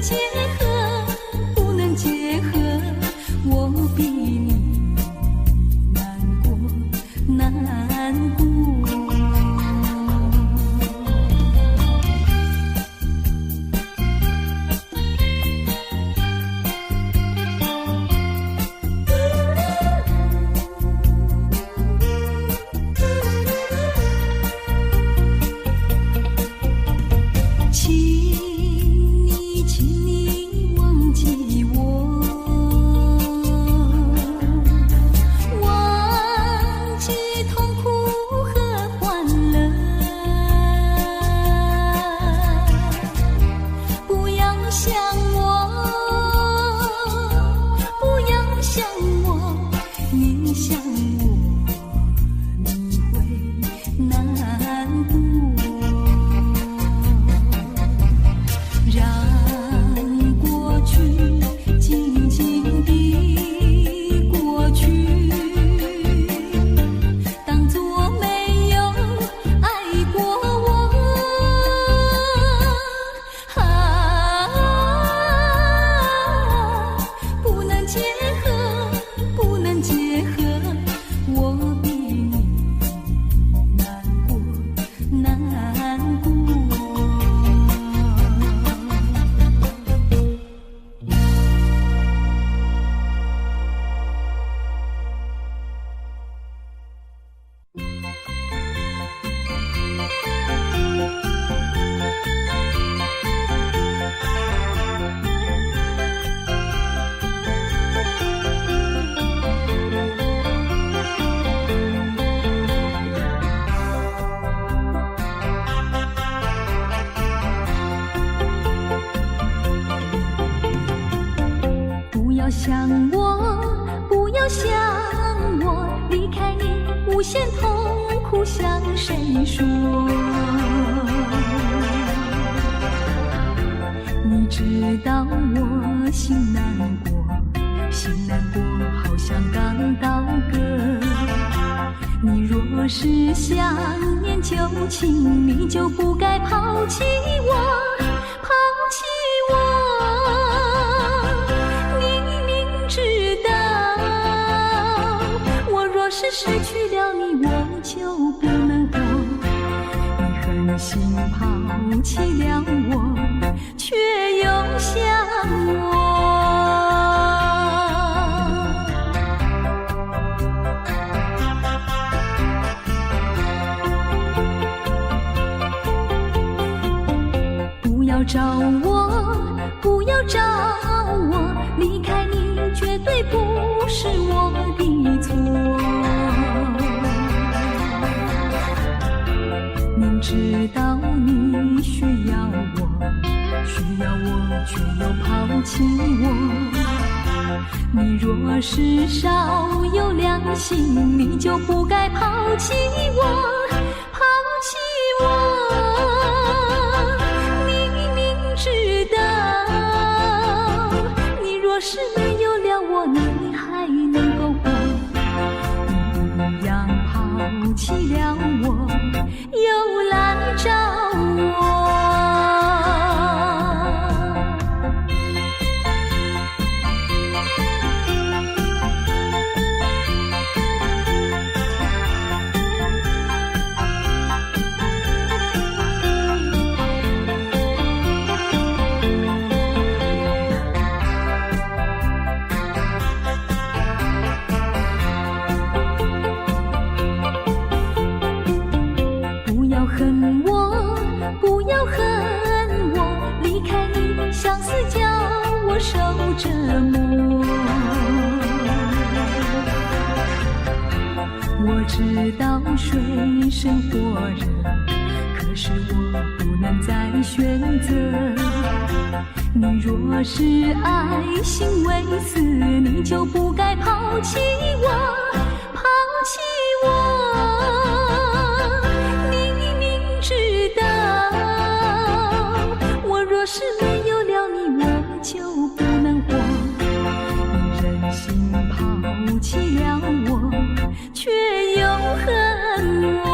结合，不能结合，我比你难过，难过。想我，不要想我，离开你无限痛苦向谁说？你知道我心难过，心难过好像刚到歌。你若是想念旧情，你就不该抛弃我，抛弃我。若是失去了你，我就不能活。你狠心抛弃了我，却又想我。不要找我，不要找我，离开你绝对不是我的错。明知道你需要我，却又抛弃我。你若是少有良心，你就不该抛弃我，抛弃我。你明知道，你若是没有了我，你还能够活。你一样抛弃了我，又来找我。受折磨，我知道水深火热，可是我不能再选择。你若是爱心为死，你就不该抛弃我，抛弃我。你明知道，我若是没有了你，我就不能活。你忍心抛弃了我，却又恨我。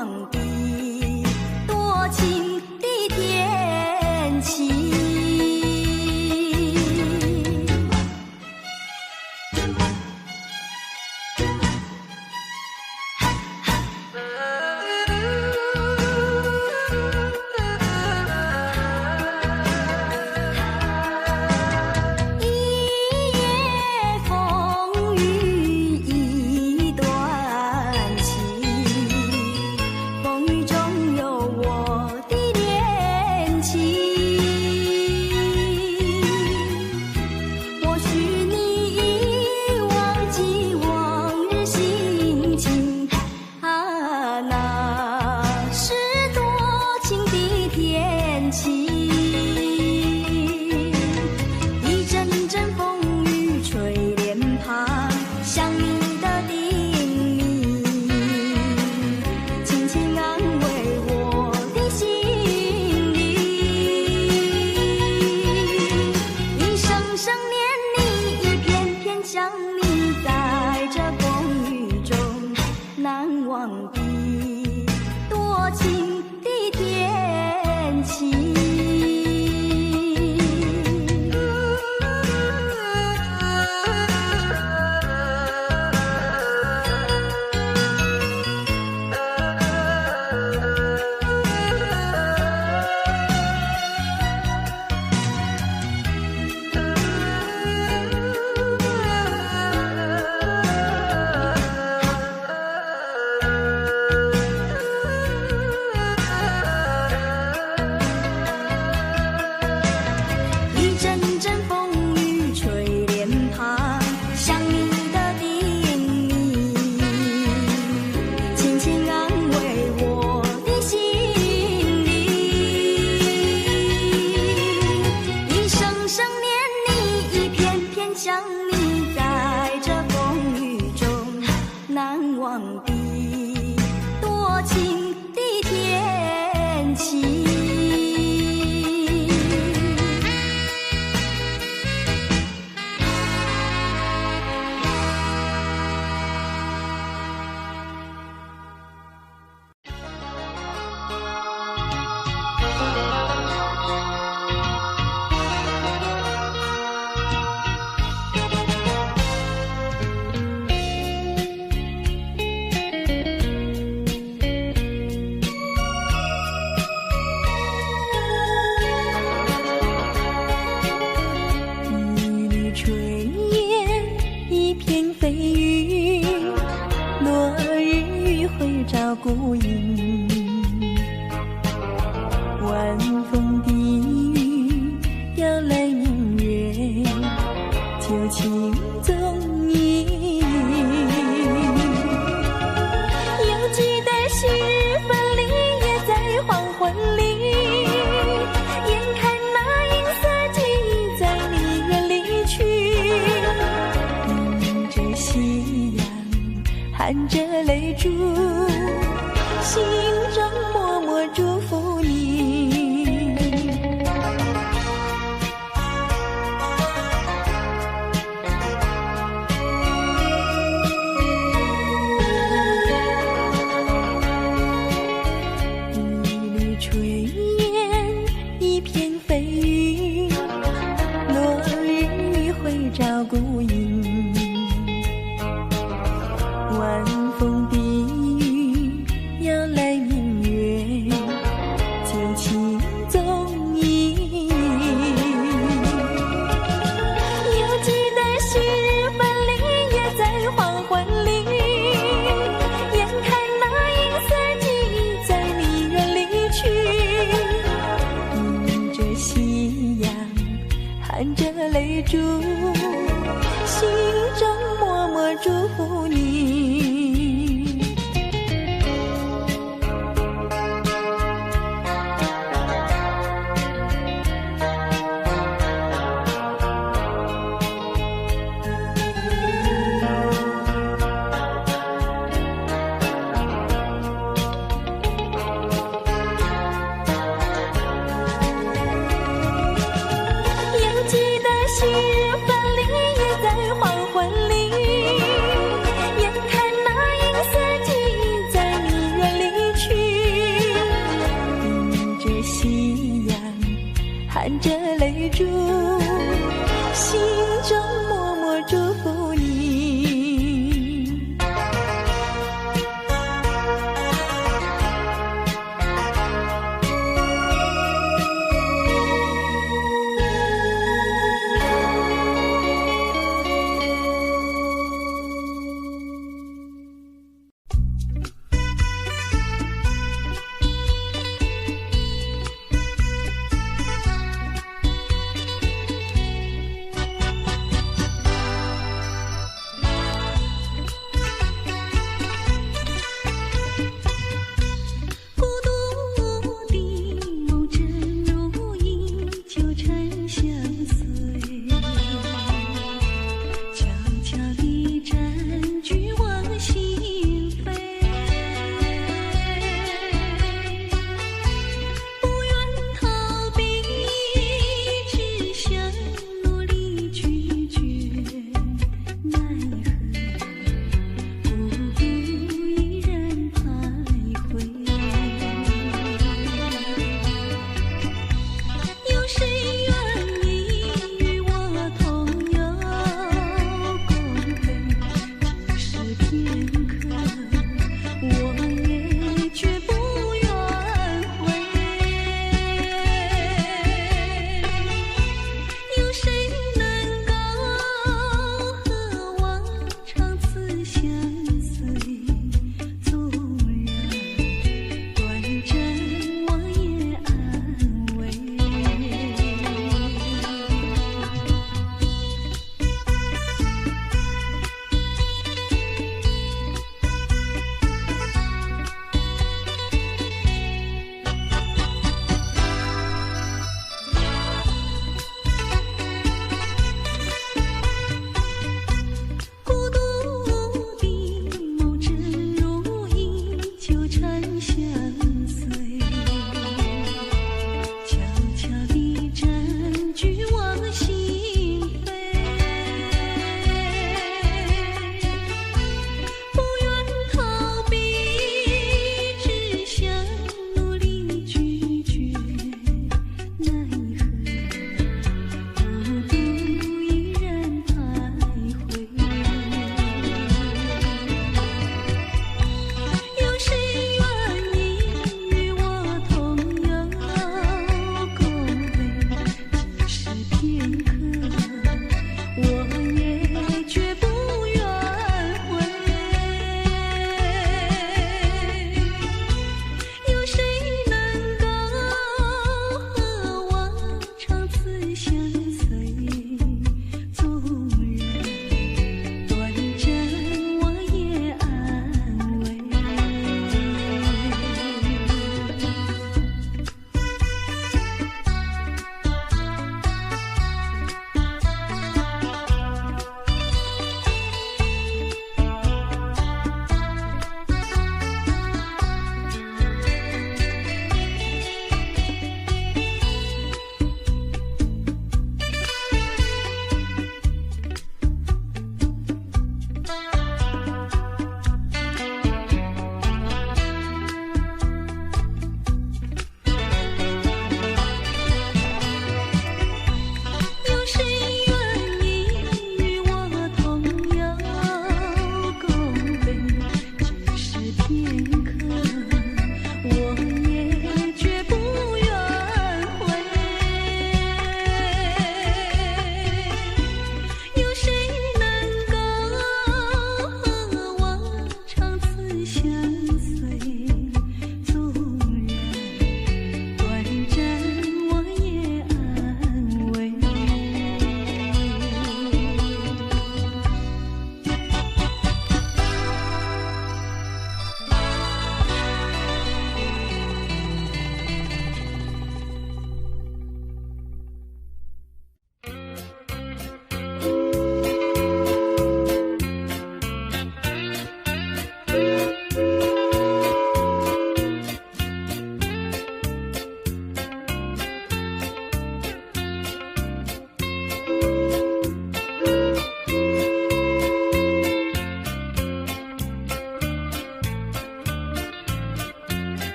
忘的多情的天气。孤影，晚风低语，摇来明月，旧情踪影。犹记得昔日分离，也在黄昏里，眼看那银色记忆在你远离去，迎着夕阳，含着泪珠。心中默默祝福你，一缕炊烟，一片飞云，落日会照孤影，晚风低摇来明月，住，心中默默祝福你。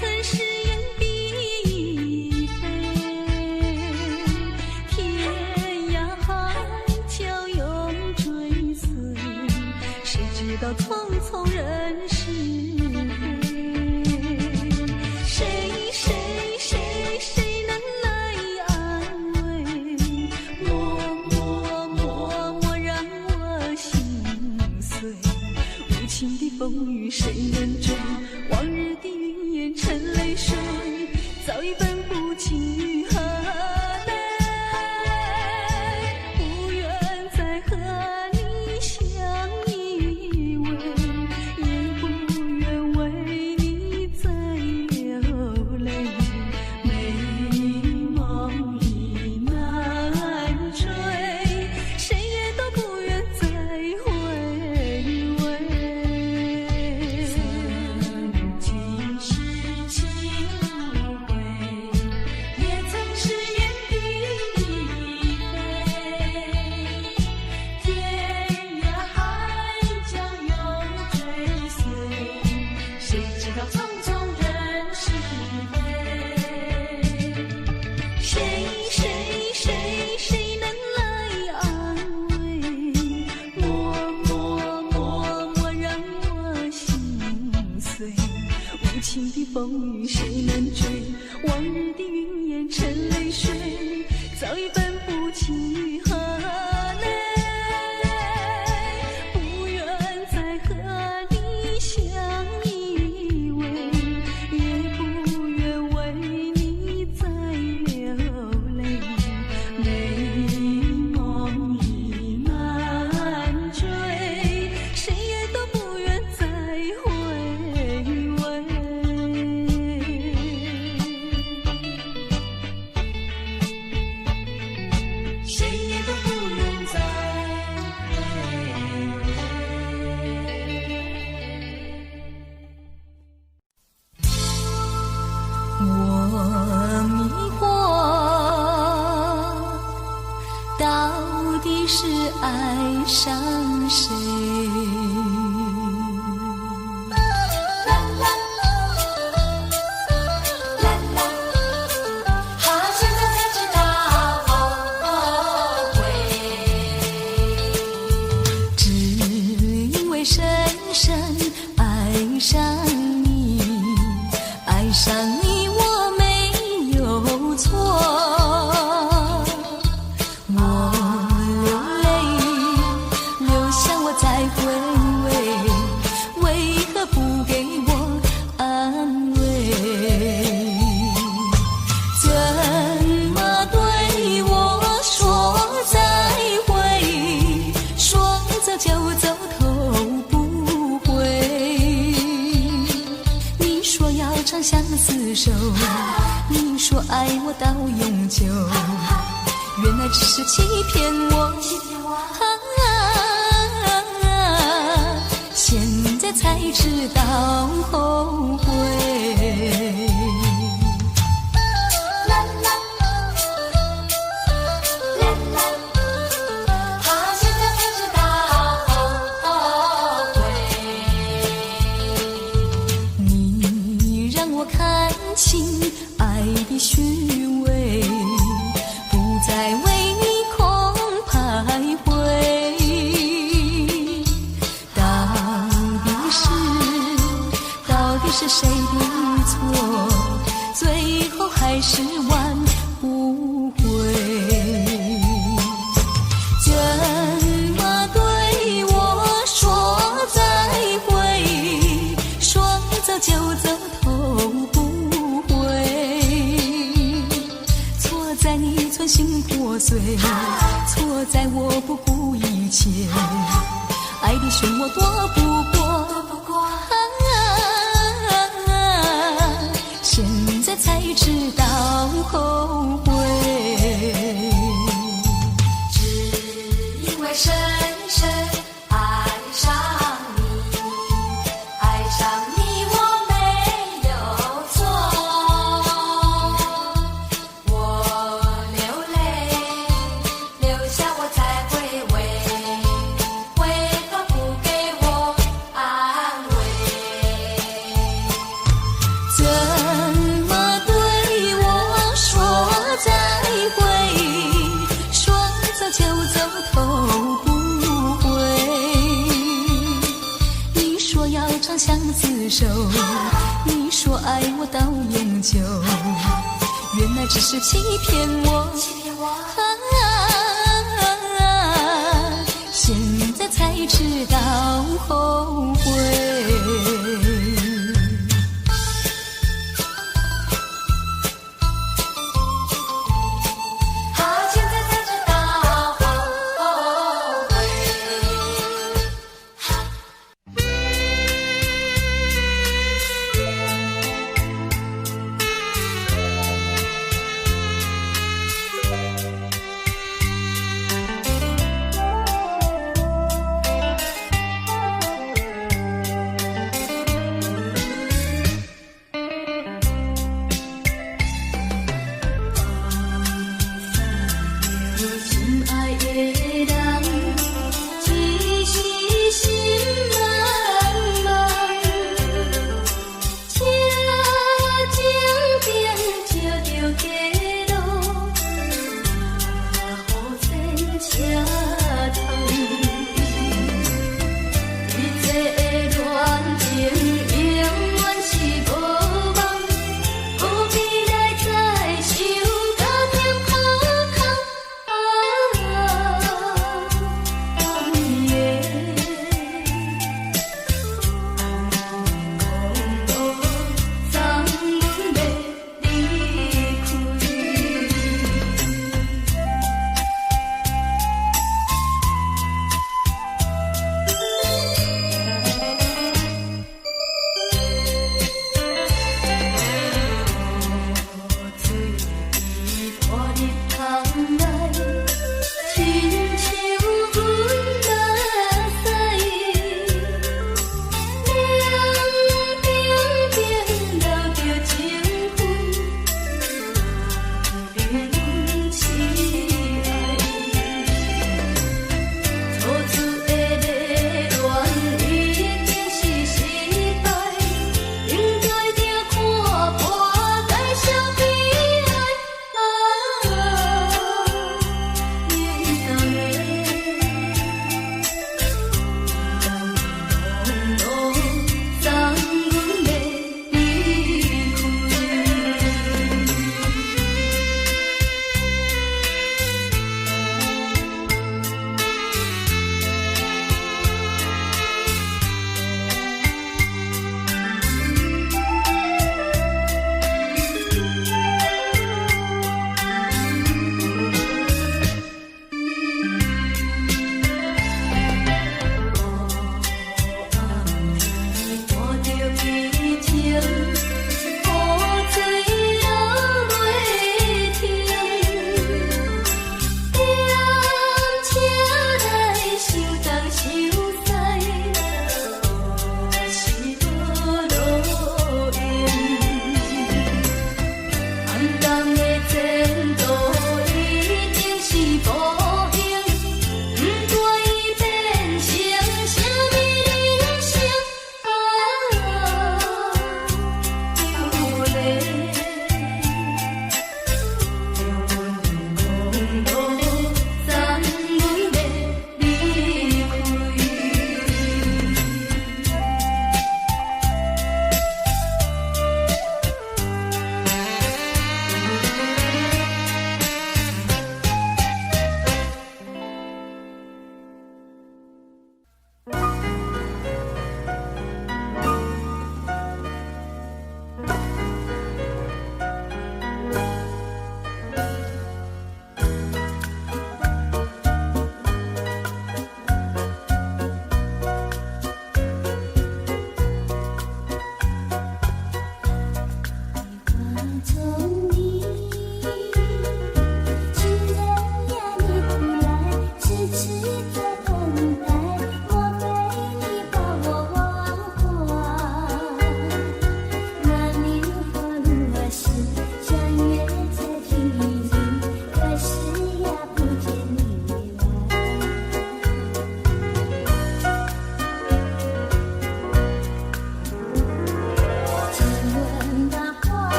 曾誓言必飞，天涯海角永追随，谁知道匆匆人是非？谁能来安慰？默让我心碎。无情的风雨谁能追？往日的云烟成泪水，早已分不清与何内。不愿再和你相依偎，也不愿为你再流泪。美梦已难追，谁也都不愿再回味。曾经是情无悔，也曾誓言必飞，天涯海角永追随，谁知道匆匆人是非？谁能来安慰？默让我心碎。无情的风雨谁能追？往日的云烟成泪水，早已分不清与何内。不愿再和你相依偎，也不愿为你再流泪。美梦已难追，谁也都不愿再回味。谁也都不愿再回味。我迷惑，到底是爱上谁？现在才知道后悔，只因为深深爱上你，爱上你我没有错。我流泪，流下我再回味，为何不给我安慰？怎么对我说再会？说走就走，头不回。你说要长相厮守，你说爱我到永久，原来只是欺骗我。现在才知道后悔。现在才知道后悔。你让我看清爱的虚伪，不再为你空徘徊。到底是谁的错？最后还是挽不回。怎么对我说再会？说走就走，头不回。错在你存心破碎，错在我不顾一切，爱的漩涡躲不过。现在才知道后悔，只因为深深爱上你，爱上你我没有错。我流泪，流下我才回味，为何不给我安慰？么对我说再会？说走就走，头不回。你说要长相厮守，你说爱我到永久，原来只是欺骗我。现在才知道后悔。现在才知道后悔。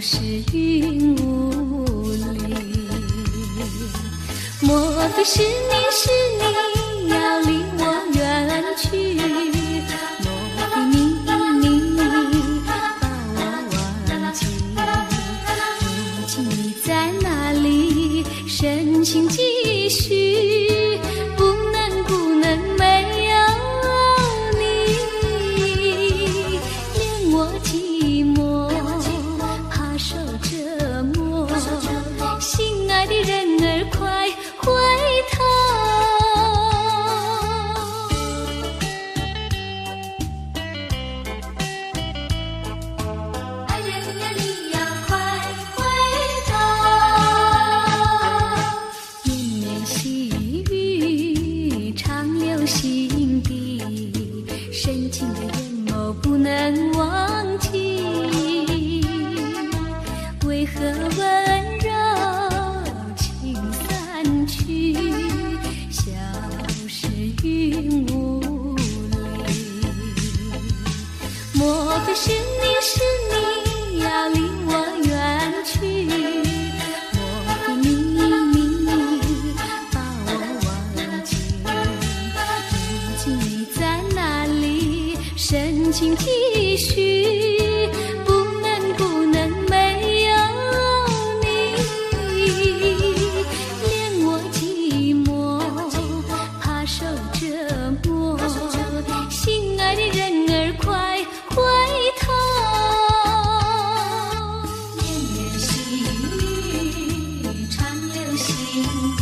是云雾里。莫非是你要离我远去？莫非你把我忘记？如今你在哪里？深情继续，不能没有你，连我寂寞怕受折磨。心爱的人儿快回头。爱人呀，你要快回头。绵绵细雨长留心底，深情的眼眸不能忘记。为何温柔情散去，消失云雾里？莫非是你要离我远去？莫非你把我忘记？如今你在哪里？深情继续，不能没有你，连我寂寞怕受折磨。心爱的人儿快回头。绵绵细雨长留心底，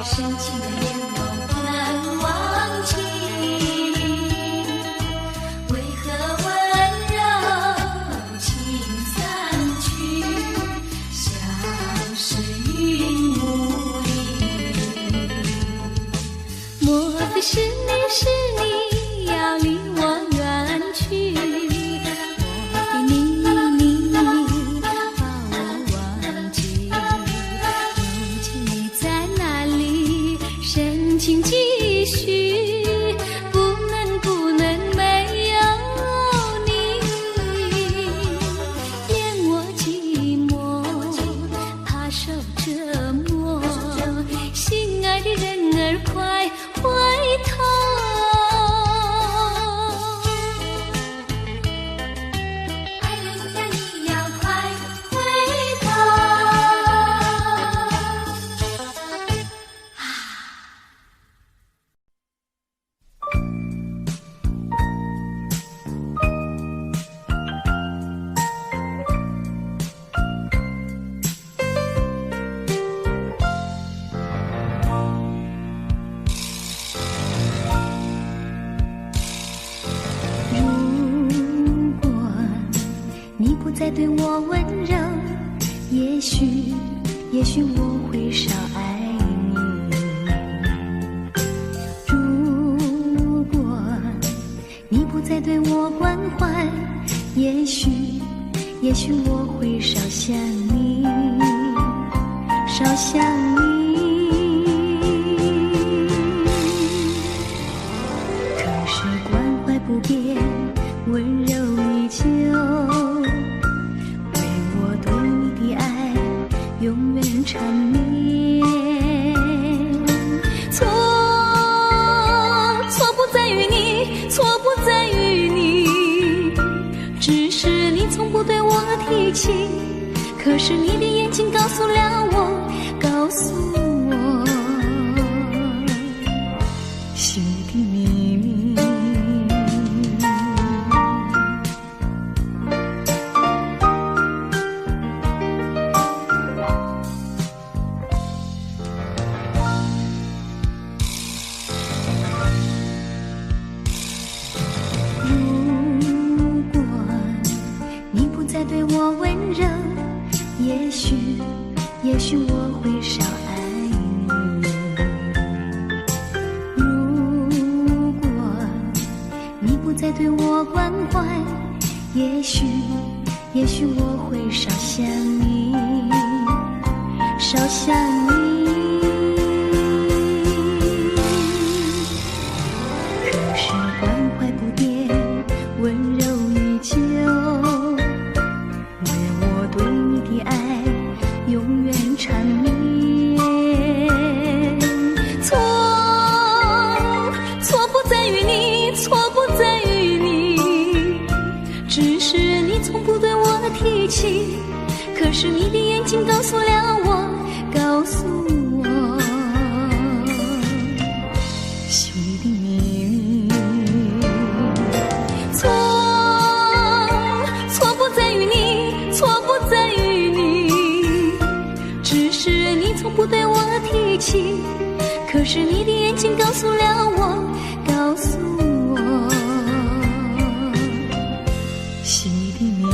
深情的眼眸不能忘记。为何温柔情散去，消失云雾里？莫非是你要离我远去？莫非你把我忘记？如今你在哪里？深情继续，不能没有你，连我寂寞怕受折磨。心爱的人儿快回头。爱人呀，你要快回头。如果你不再对我温柔，也许我会少爱你。如果你不再对我关怀，也许我会少想你，少想你。可是关怀不变，温柔依旧，为我对你的爱永远缠绵。错不在于你，错不在于你，只是你从不对我提起。可是你的眼睛告诉了我，心里的秘密。如果你不再对我温柔，也许我会少爱你。如果你不再对我关怀，也许我会少想你，少想你。可是关怀不变，温柔依旧，为我气，可是你的眼睛告诉了我，告诉我，心里的谜语。错不在于你，错不在于你，只是你从不对我提起，可是你的眼睛告诉了我，告诉我，心里的谜语。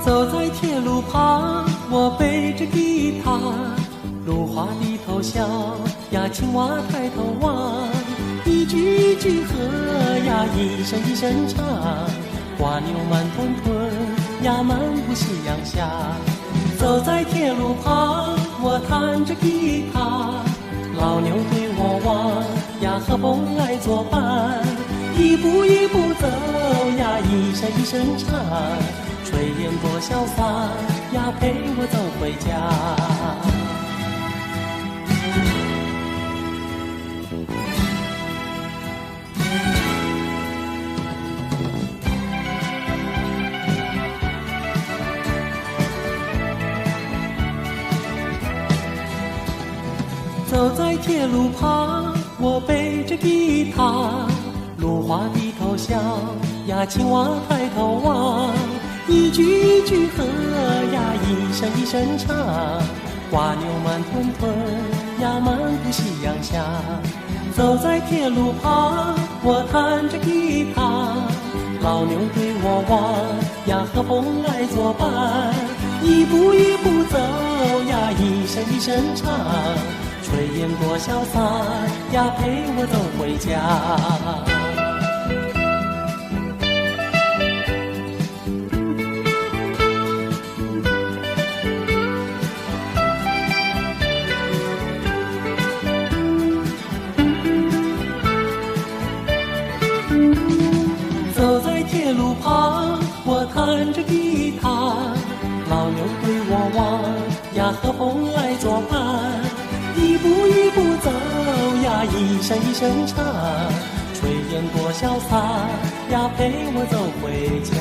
走在铁路旁，我背着吉他，芦花低头笑呀，青蛙抬头望，一句一句和呀，一声一声唱，瓜牛慢吞吞呀，漫步夕阳下。走在铁路旁，我弹着吉他，老牛对我望呀，和风来作伴，一步一步走呀，一声一声唱，炊烟多潇洒呀，陪我走回家。走在铁路旁，我背着吉他，芦花低头笑呀，青蛙抬头望，一句一句和呀，一声一声唱。瓜牛慢吞吞呀，漫步夕阳下。走在铁路旁，我弹着吉他，老牛对我望呀，和风来作伴。一步一步走呀，一声一声唱，炊烟多潇洒呀，陪我走回家。走在铁路旁，我弹着吉他，老牛对我望呀，和风来作伴。一步一步走呀，一声一声唱，炊烟多潇洒呀，陪我走回家。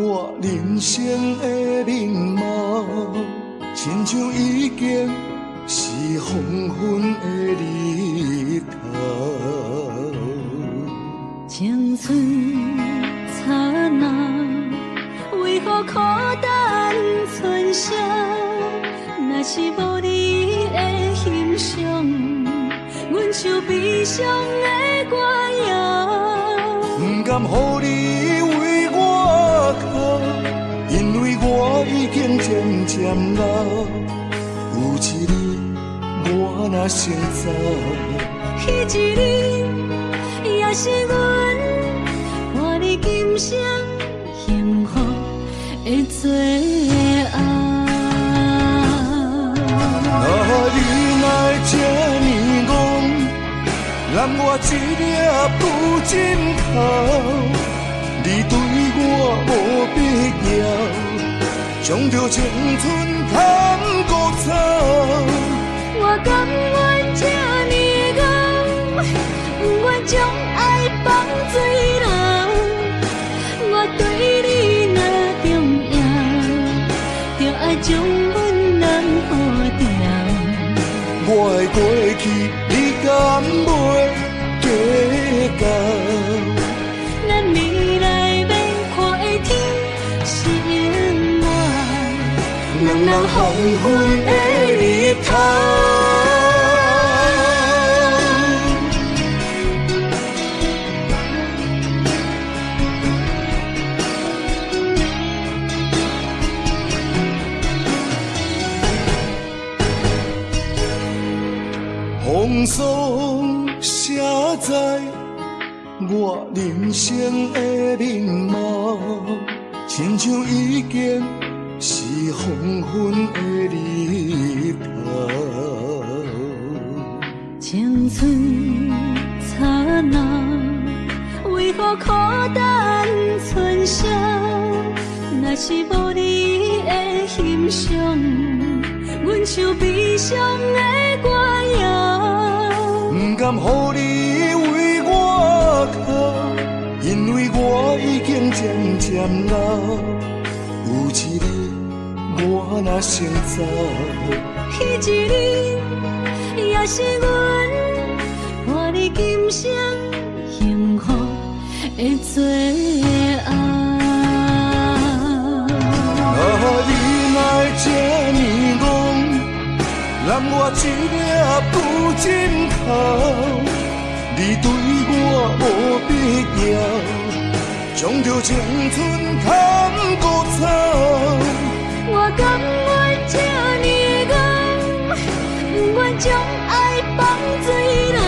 我人生的面貌，亲像已经是黄昏的日头。青春刹那，为何孤单存剩？若是无你的欣赏，阮像悲伤的歌谣。不甘予你为我哭，因为我已经渐渐老。有一日我若先走，彼一日也是阮伴你今生幸福的最后。你若这呢戆，揽我一粒不枕头，你对我无必要，将着青春贪孤草。我甘愿这呢戆，不愿将爱放水流。我对你若重要，就爱将阮人护掉。我的过去，你敢袂计较？咱未来免看的天是永远，两人黄昏的日头。风霜写在我人生的面貌，亲像已经是黄昏的日头。青春刹那，为何孤单存剩？若是无你的欣赏，阮像悲伤的歌谣。不甘予你为我哭，因为我已经渐渐老。有一日我若先走，彼一日也是阮伴你今生幸福的最后。你若这呢戆，揽我一粒不枕头，你对我无必要，将着青春贪孤草。我甘愿这呢戆，不愿将爱放水流。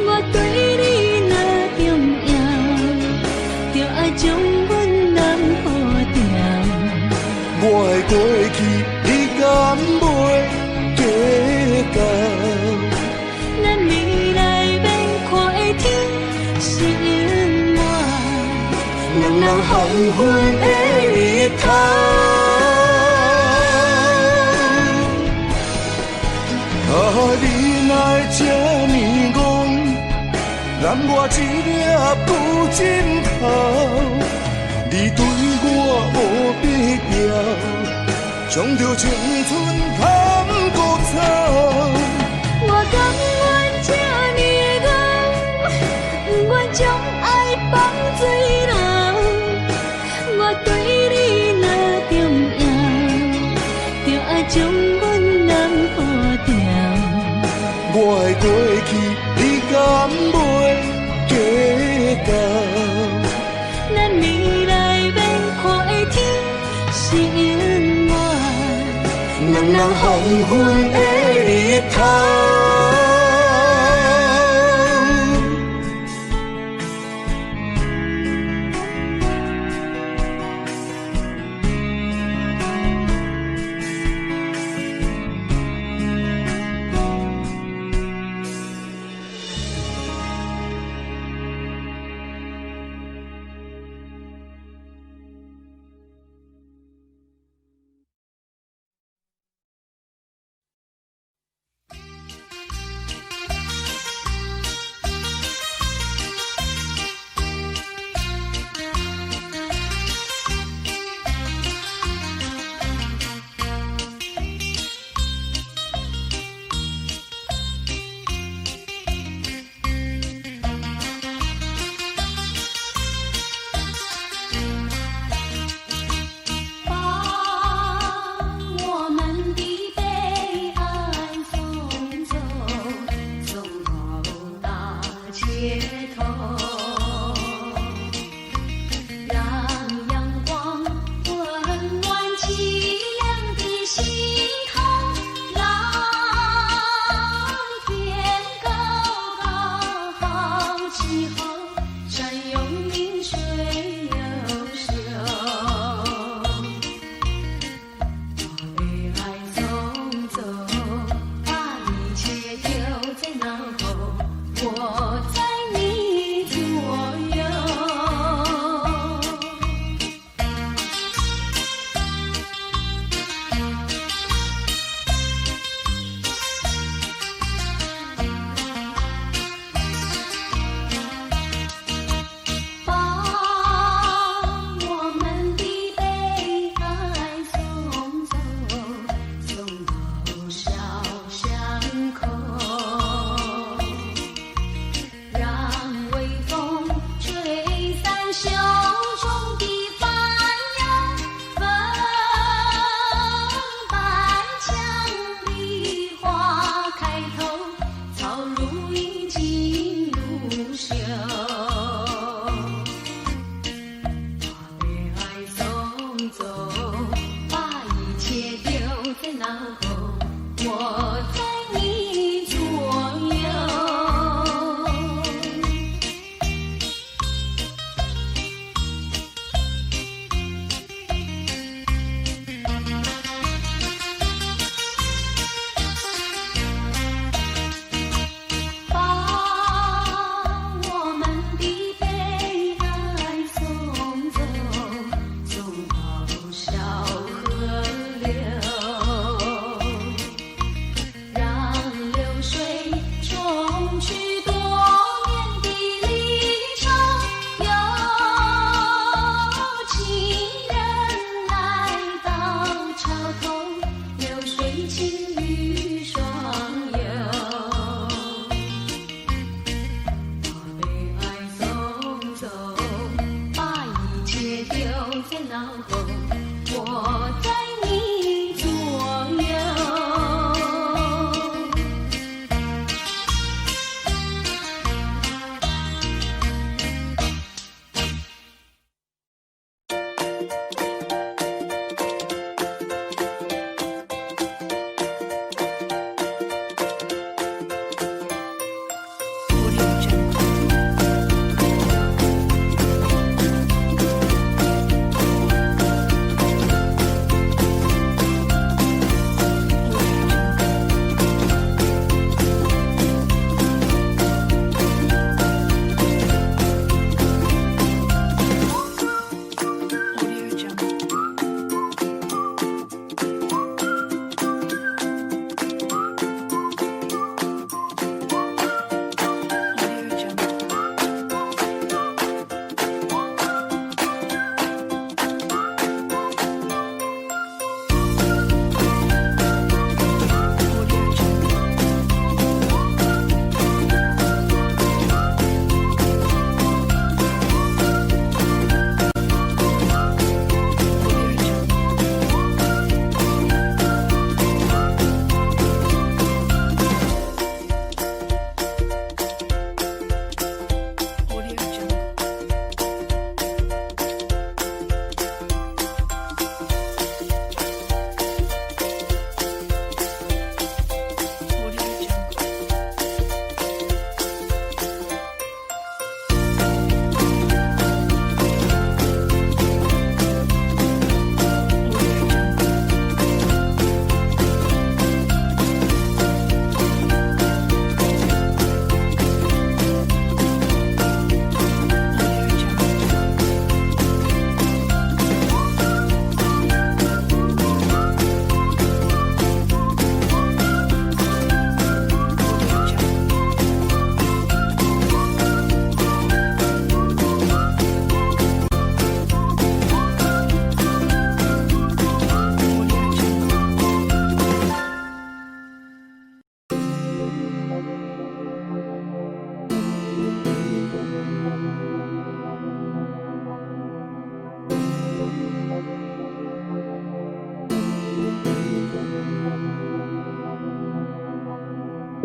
我对你若重要，就爱将阮人护掉。我的过去，你敢袂计较？咱未来免看的天是永远，两人黄昏的日头。你若这呢戆，揽我一粒不枕头，你对我无必要，将着青春贪孤草。我甘愿这呢戆，不愿将爱放水流。我对你若重要，就爱将阮人护掉。我的过去，你敢袂计较？咱未来免看的天是永远，两人黄昏的日头。在脑后，我在你左右。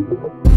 Thank